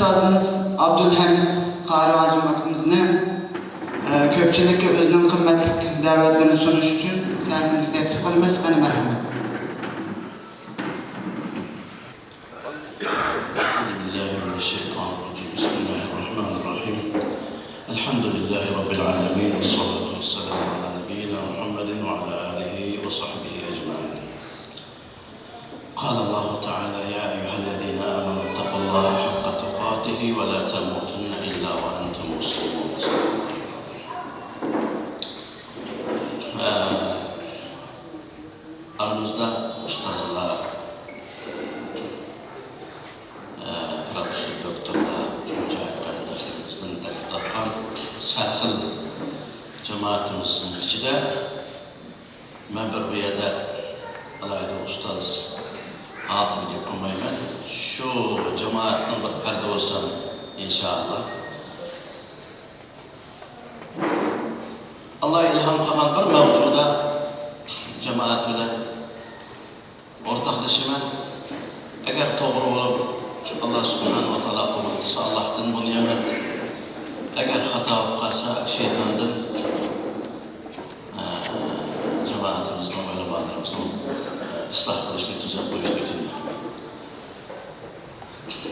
Ustazımız Abdülhamid Qari Hacım akımızını köpçülükке özünün kıymetli davetlerini sunuş için sahnemizi teklif olmaz. Kanı merhamet. Bismillahirrahmanirrahim. Elhamdülillahi Rabbil alemin. Ve salatu ve selamu ala nebiyyina Muhammedin ve ala alihi ve sahbihi ecmaîn. Kâle Allahu Teala ya eyyühellezîne âmenû ittakullâhe hakka tukâtihi ve lâ temûtunne illâ ve entum muslimûn. Aramızda ustazlar, profesör doktorlar, mücahit kardeşlerimizden dergi tapan sərxil cemaatimizin içinde ben bir yerde alayda ustaz altını yapmayayım. Şu cemaatin bir perde olsam inşallah. Allah ilham kılan bir mevzuda cemaat bilen ortaklaşıman eğer doğru olup Allah subhanahu wa ta'ala kabul etsa Allah'tan bu nimet eğer hata olup kalsa şeytandan cemaatimizden böyle bağlarımızdan ıslah kılışını düzelt koyuş götürme.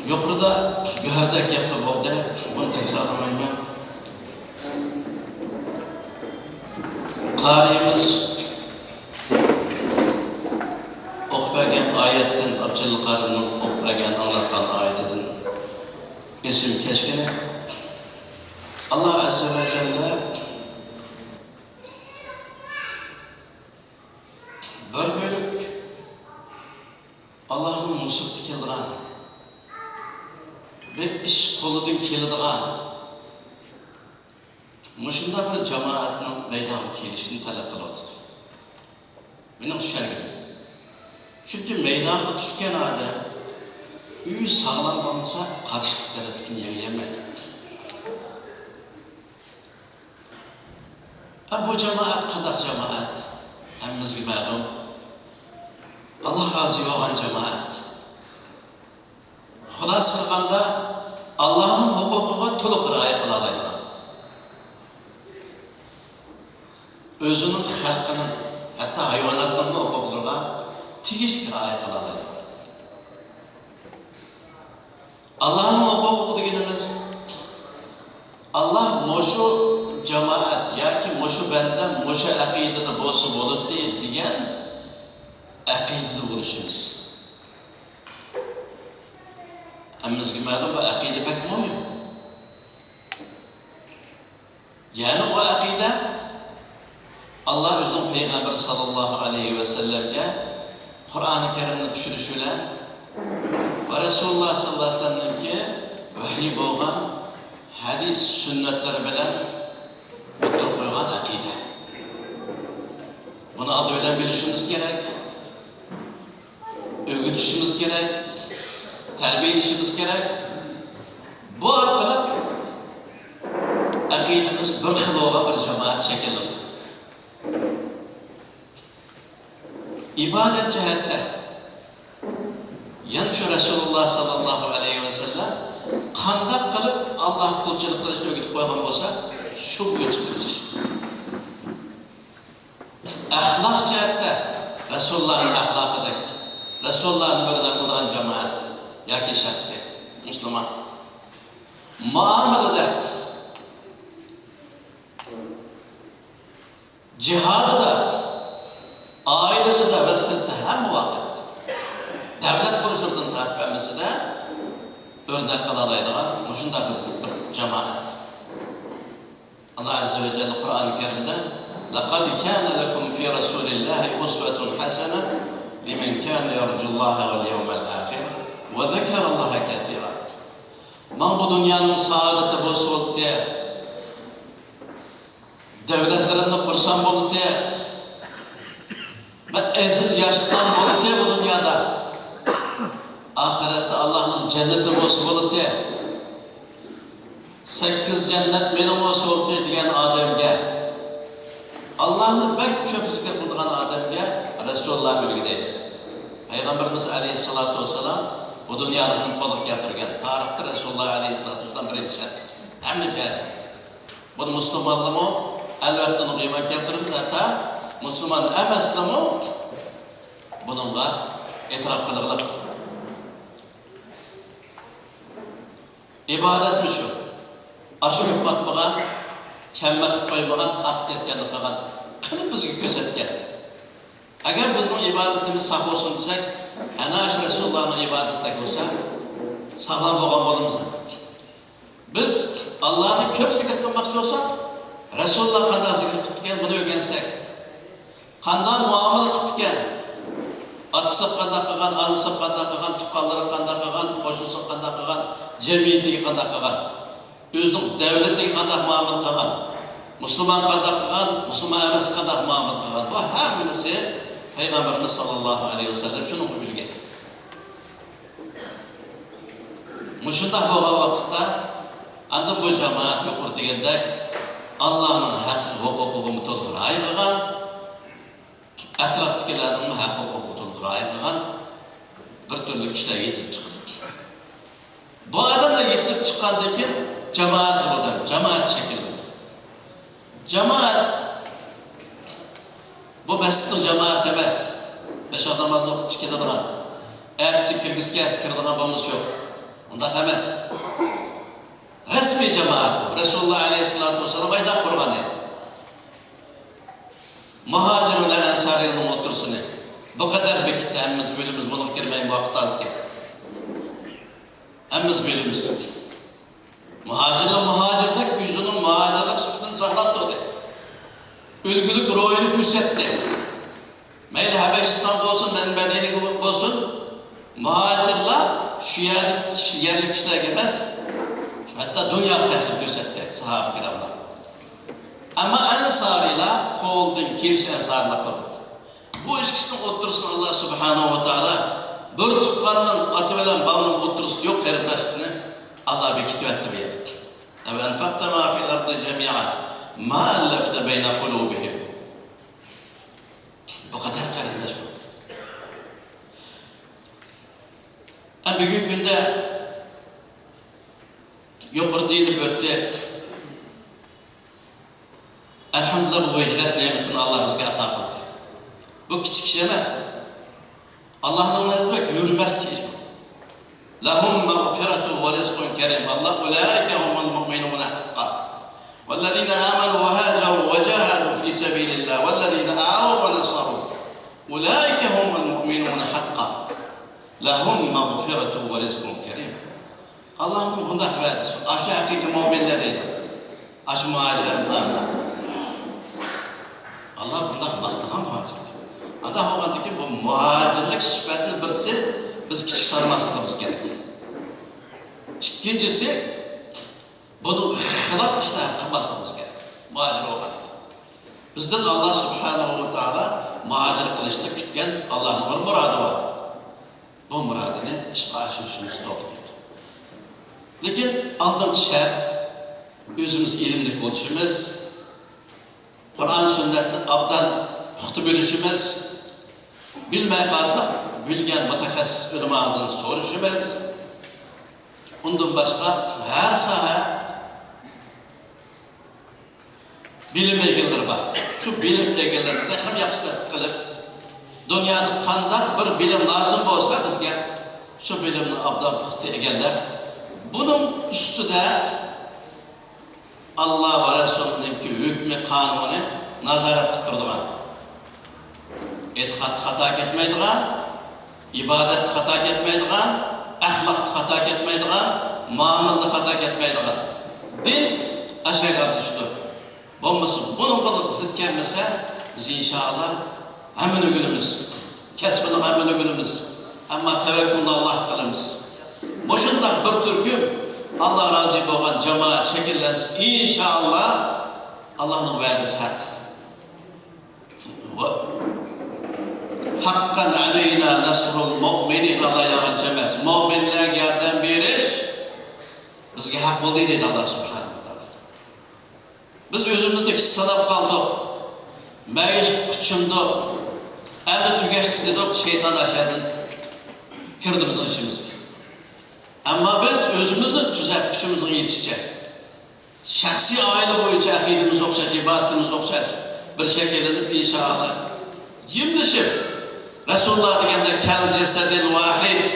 Yukarıda güherdeki yaptığım oldu, bunu tekrarlamayayım ben. Kariyemiz okuyan ayetten, Abdülhamid Qari'nin okuyan, anlatan ayetin isim keşkine Allah Azze ve Celle bir bölük Allah'ın musulti keldiğen ve iş koludun keldiğen muşunda bir cemaatin meydan kelişini talep kılıyordu. Benim düşergim. Çünkü meydanda düşken adam üyü sağlam olmasa karşılıklara tükün yemedi. Bu cemaat kadar cemaat hemimiz gibi məlum Allah razı olan cemaat. Xülas kılganda Allah'ın hukukuğa toluk riayet kılalaydı. Özünün halkının hatta hayvanatların hukuklarına tigiştir ayet kılalaydı. Allah'ın hukuku dediğimiz Allah moşu cemaat ya ki moşu benden moşu akidede bolsa bolup değil diyen akidede buluşumuz. Hemimiz gibi məlum bu akide pek mühim. Yani o akide Allah özün Peygamber sallallahu aleyhi ve sellem'e Kur'an-ı Kerim'in düşürüşüyle ve Resulullah sallallahu aleyhi ve sellem'inki vahiy boğan hadis sünnetleri bilen oturup koygan akide. Bunu alıveren bilişimiz gerek, öğütüşümüz gerek, terbiyelişimiz gerek. Bu arkalık akidemiz bir xil olan bir cemaat şekillendir. İbadet cihette yani şu Resulullah sallallahu aleyhi ve sellem kandak kılıp Allah kulçılık kılışını öğütüp koyman olsa şu boyunca kılış. Ahlak cihette Resulullah'ın ahlakıdır. Resulullah'ın örnek kılan cemaat ya ki şahsi, Müslüman. Muamelede cihadı da ailesi de vesilette hem vakit devlet kuruluşundan tarifemizi de örnek kılalaydılar. Muşunda bir cemaat. Allah Azze ve Celle Kur'an-ı Kerim'de لَقَدْ كَانَ لَكُمْ فِي رَسُولِ اللّٰهِ اُسْوَةٌ حَسَنًا لِمَنْ كَانَ يَرْجُ اللّٰهَ وَالْيَوْمَ الْآخِرِ وَذَكَرَ اللّٰهَ كَثِيرًا. Man bu dünyanın saadeti bolsa oldu diye, devletlerinde kursan oldu diye, ve aziz yaşasan oldu diye bu dünyada, ahirette Allah'ın cenneti bolsa oldu diye, 8 cennet benim olsa oldu diyen Adem'e, Allah'ını pek çok zikir kıldığın Adem'e Resulullah bilgideydi. Peygamberimiz Aleyhisselatü Vesselam bu dünyanın koluk getirgen, tarihte Resulullah Aleyhisselatü Vesselam birinci şart. Hem de şart. Bunu Müslümanlığımı elbette onu kıymak getiririz. Hatta Müslüman emeslimi bununla etraf kılıqlık. İbadet mi şu? Aşı hükmetmeğen, kemme kıp koymağan, taklit etkenlik kılgan. Kılıp bizi gözetken. Eğer bizim ibadetimiz sağ olsun desek, ana Resulullah'ın ibadetindeki olsa, sağlam boğan bolumuz. Biz Allah'ın köp zikir kılmakçı olsak, Resulullah kanda zikir kılırken bunu öğrensek, kanda muamele kılırken, atısıp kanda kılgan, anısıp kanda kılgan, tukalları kanda kılgan, koşusup kanda kılgan, cemiyeti kanda kılgan, özünün devleti kanda muamele kılgan, Müslüman kanda kılgan, Müslüman emes kanda muamele kılgan. Bu hepimizi Peygamberimiz sallallahu aleyhi ve sellem şunu bilgen. Muşunda boğa vakitte anda bu cemaat yokur degende Allah'ın hakkı hukukunu tolğur ayırgan, etraftakilerin hakkı hukukunu tolğur ayırgan bir türlü kişiler yetip çıkıyor. Bu adam da yetip çıkandan keyin cemaat oldu, cemaat şekillendi. Cemaat bu mescidin cemaat emas. Beş adamlar okup çıkıdığından. Ertesi kirgizge eskirdiğinden bağımız yok. Ondan emas. Resmi cemaat bu. Resulullah Aleyhisselatü Vesselam ayda kurgan edi. Muhacir ile Ensari'nin otursunu. Bu kadar bekite emmimiz bilimiz bunu girmeyin vakit az ki. Emmimiz bilimiz. Muhacirlik yüzünün muhacirlik sütünü saklattı o dedi. Ülgülük royunu küsetti. Meyli Habeşistan olsun, ben Medine'lik olsun, muhacirler şu yerli kişiler gelmez. Hatta dünya tesir küsetti sahabe-i kiramlar. Ama Ensari'yle kovuldun, kiriş Ensari'yle kıldı. Bu ikisinin oturusunu Allah Subhanahu ve Teala bir tukkanın atı veren bağının oturusu yok kerindaştığını Allah bir kitvetti bir yedik. Ve enfakta ma fil ardı cemiyan ma ellefte beyne kulubihim. Bu kadar kerindaş oldu. Bugün günde yukarı değilip öttü. Elhamdülillah bu vecilet nimetini Allah bizge ata kıldı. Bu küçük şey emez. Allah'ın nazarında yürümek değil. Lahum mağfiretun ve rizkun kerim. Allah ulaike humul mu'minun hakka. وَالَّذِينَ آمَنُوا وَهَاجَرُوا وَجَاهَدُوا فِي سَبِيلِ اللّٰهِ وَالَّذِينَ آوَوا وَنَصَرُوا أُولَٰئِكَ هُمُ الْمُؤْمِنُونَ حَقًّا لَهُمْ مَغْفِرَةٌ وَرِزْقٌ كَرِيمٌ. Allah'ın bunda verdisi. Aşı hakiki müminler değil. Aşı muhacir insanlar. Allah bunda baktığa muhacir. Allah oğlandı ki bu muhacirlik sübetinin birisi biz küçük sarmasımız gerek. İkincisi bunu hılap işler kılmasımız gerek. Muhacir oğlandı. Bizden Allah Subhanahu ve Teala muhacir kılıçta kütken Allah'ın bir muradı var. Bu muradını işe aşırışımız doğru. Lekin altıncı şart özümüz ilimlik oluşumuz, Kur'an sünnetini abdan puxta bilişimiz, bilmey kalsak bilgen mütekassis ulamadan soruşumuz. Ondan başka her saha bilim egeleri var. Şu bilim egeleri tekrar yakışık kılıp dünyada kandak bir bilim lazım olsa bizge şu bilimni abdan puxta egeler. Bunun üstüde Allah ve Resulü'nün hükmü kanunu nazaret tutturduğun, etikat hata etmeydiğin, ibadet hata etmeydiğin, ahlak hata etmeydiğin, muamelede hata etmeydiğin. Din aşağı kardeştir. Bunun balık zıtkenmese biz inşallah hemen günümüz, kesbini hemen günümüz, ama tevekkülünü Allah kılımız. Boşundan bir türkü Allah razı olan cemaat şekillensin. İnşallah Allah'ın vaadisi hak. Hakkan aleyna nasrul mu'minin Allah yalan cemaat. Mu'minler yerden bir iş bizge hak oldu dedi Allah Subhanahu wa Ta'ala. Biz özümüzdeki sanap kaldık. Meyus küçündük. Hem de tükeştik dedik şeytan aşağıdan kirdi bizim içimizde. Ama biz özümüzün düzeltmişimizin yetişecek. Şahsi aile boyunca akidimiz okşaş, ibadetimiz okşaş. Bir şekilde inşallah yimleşip Resulullah degende kel cesedil vahid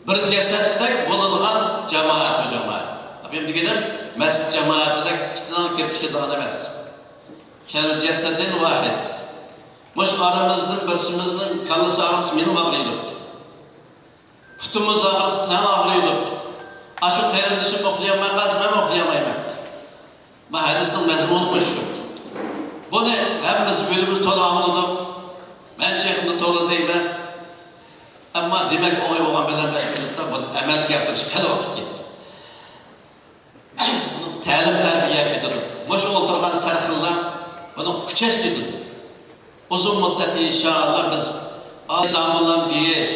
bir cesettek bulungan cemaat bu cemaat. Benim degenim mescid cemaatida içinden kirpişke dağın emez. Kel cesedil vahid. Muş aramızdan birsimizin kallası ağrısı benim ağrıydı. Putumuz ağrısı tan ağrıydı. Aşık kardeşim okuyamaz, ben okuyamayım. Ma hadisin mezmunu şu. Bunu hepimiz bölümümüz tola anladık. Ben çekimde tola değil ben. Ama demek olay olan beden 5 minutta bunu emel yaptırış kadar vakit gitti. Bunu talim terbiye getirdik. Muş oturgan sarkıllar bunu küçeş getirdik. Uzun müddet inşallah biz damılan diyeş.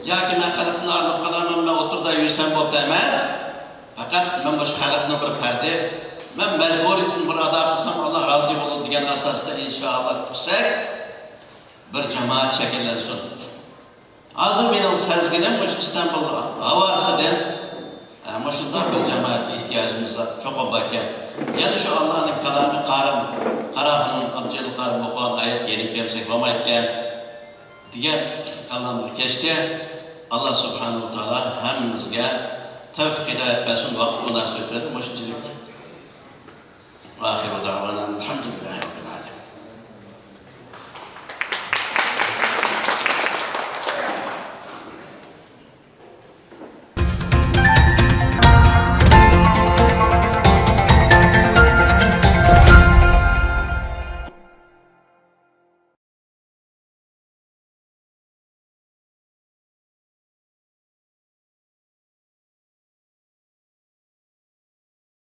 Ya ki ben halkın ağırlık kalamam ben otur da yüzsem bol demez. Fakat ben bu halkını bir perde ben mecbur ettim bir ada kılsam Allah razı olur diyen asasda inşallah tutsak bir cemaat şekillensin. Azı benim sezginim bu İstanbul'da havasıdan ama şunda bir cemaat ihtiyacımız var. Çok obakken. Yani şu Allah'ın kalamı Karahının abcılı karım okuan ayet gelip gelmesek vamayken diye kalamı geçti. Allah subhanahu wa ta'ala hemimizge tevfik hidayet versin, vakit nasip etsin. Moşincilik. Ve ahiru davana elhamdülillah.